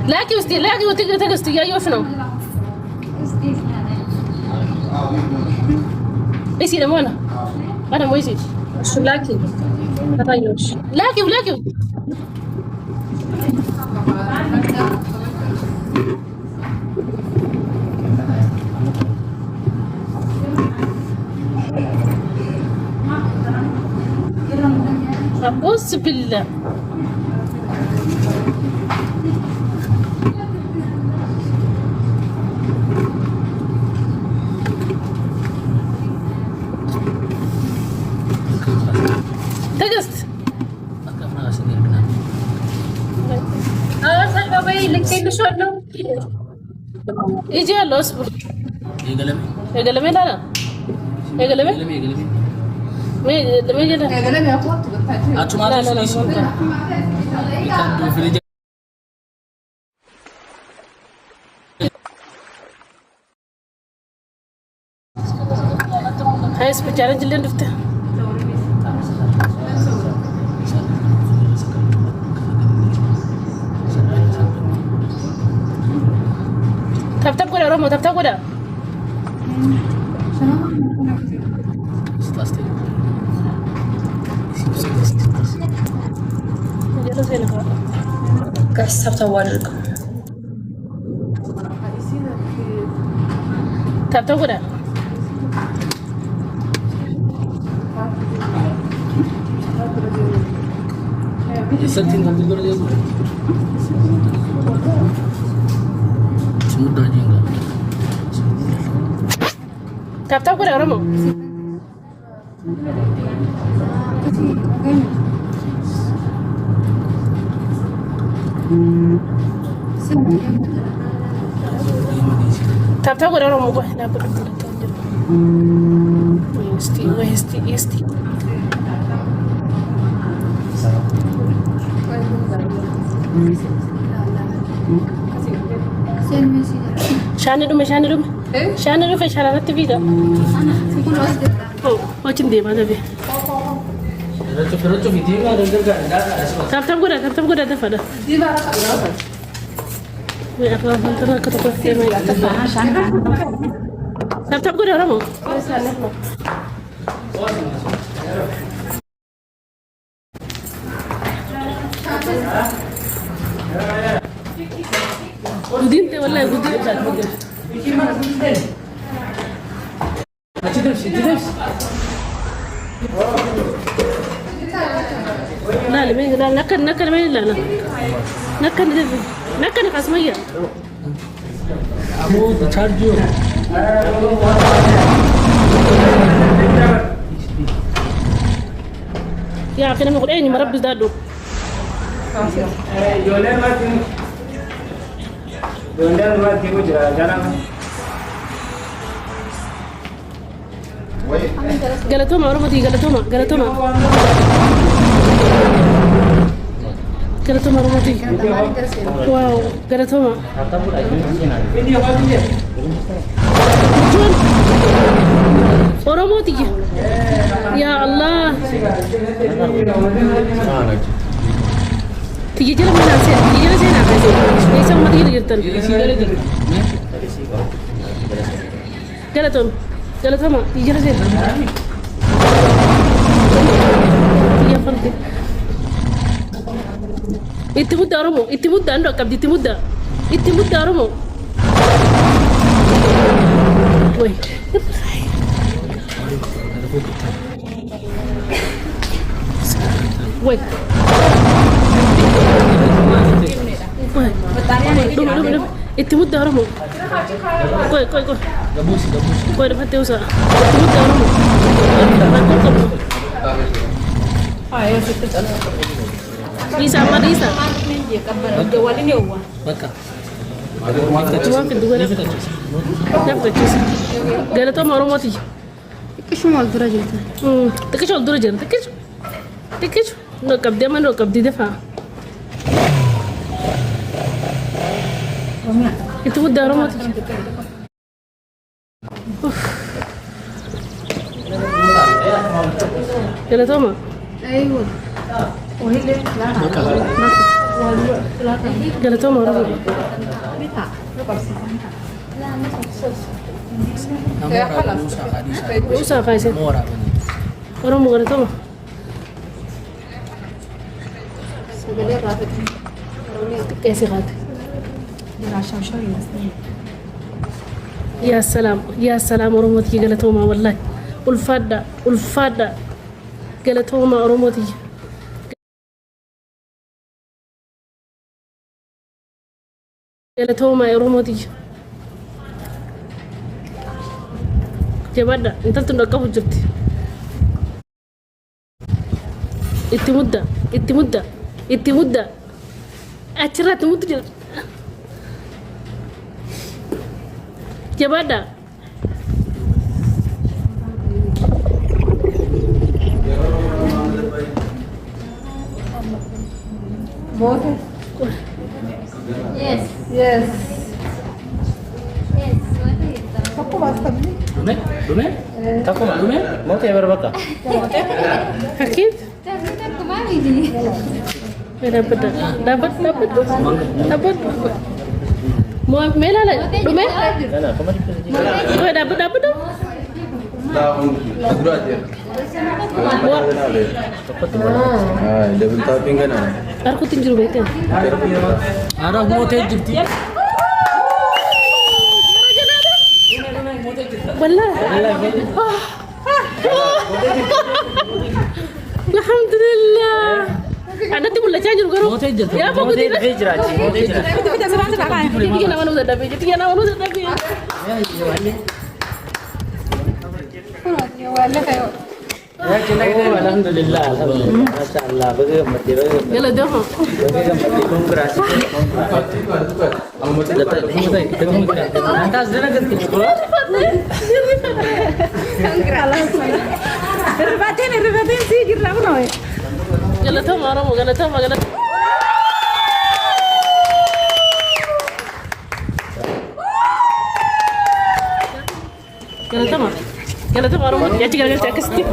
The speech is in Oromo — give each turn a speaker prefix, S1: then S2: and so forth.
S1: لاقي وستي لاقي وتقدر تقصتي يا شنو ايش يا انا مو يصير
S2: شو لاكي تغيرش
S1: لاقي ولاقي أبوس بالله تقصت
S2: صاحبي بابي لك تيجي شلون
S1: يجي يلا اصبر
S3: يقلمي
S1: يا قلمي لا يقلمي
S3: يقلمي
S1: ما يجي لا
S3: أنتم ما
S1: لا لا
S3: تسويش يكان في الجو
S1: هاي اسمه challenge اللي نفتح تبتب كده رومو تبتب كده يلا زينك
S2: كسبت أوريكم
S1: تبتب كده
S3: سنتين قبل الدور dia semut aja enggak
S1: تبتب كده رومو تبتب كده رومو بقى لا بقى ويستي شان دوم شان تفيدا هو كندي ما تبي
S3: Pero video ada enggak
S1: تبتب كده دفع ده ويا أخوان أنتنا كتبوا في ما تبتب كده رومو قدين ولا قدين لا لا نكن ما لا نكن قسمية
S3: kamu charge
S1: يا أخي أنا مقول إني مربي دادو Galatoma oromoti galatoma oromoti wow galatoma oromoti ya Allah تيجي جل من الناس تيجي جل زين عايزين ليس ما تيجي جرتن galatoma تيجي جل زين يا فندم اتمد أرمو اتمد عندك كبد اتمد أرمو وين وين دوم اتمد أرمو كوي كوي دفعت وسا اتمد أرمو Isa apa Isa? Jawalin ya uang.
S3: Baka.
S1: Cuma kedua dapat Isa. Gara tu malu mati.
S2: إيش ما أقدر أجيب
S1: تكش نركب دائما نركب دي دفع. Itu udah aroma tuh. Kena tahu mah?
S2: أيوة وهي ليه لا
S1: Galatooma Oromoo.
S3: Namora Musa Khadija.
S1: Usaa kaayise.
S3: Mora.
S1: Oromoo galatooma. Qeessi qaate. Yaa salaam Oromootii galatoomaa wallaahi. Ulfaadha galatoomaa Oromootii. Galatoomaa Oromootii. Jabaadha intaltu dhaqqabu jirti. Itti mudda. Achirratti muddu jira. Jabaadha.
S2: Water?
S4: Yes.
S2: Yes.
S4: Yes.
S2: Aku masak ni.
S3: Dume? Takuma dume? Mau teh berbaka?
S1: Hakit?
S4: Tapi kan kemarin ini.
S1: Dapat. Mau mela lah. Dume?
S3: Kana, kemari pergi.
S1: Oh, dapat dong.
S5: Dulu aja. Double topping kan?
S1: Aku tinjau baik kan.
S3: Arah mau teh jepti.
S1: Wallah. Alhamdulillah. Anda timbul lah cajar guru.
S3: Mau teh jepti.
S1: Ya apa gitu?
S3: Hijrati. Mau teh jepti.
S1: Tiga nama nusa tapi.
S2: Wala kayo.
S3: Alhamdulillah. Masya Allah. Mati.
S1: Gala dah.
S3: Kongrasi. Atas dana ganti.
S2: Ribatin sih kira apa noy?
S1: Gala tuh marah mau gala tuh. Gala tuh marah mau. Ya cikgu cakap sih.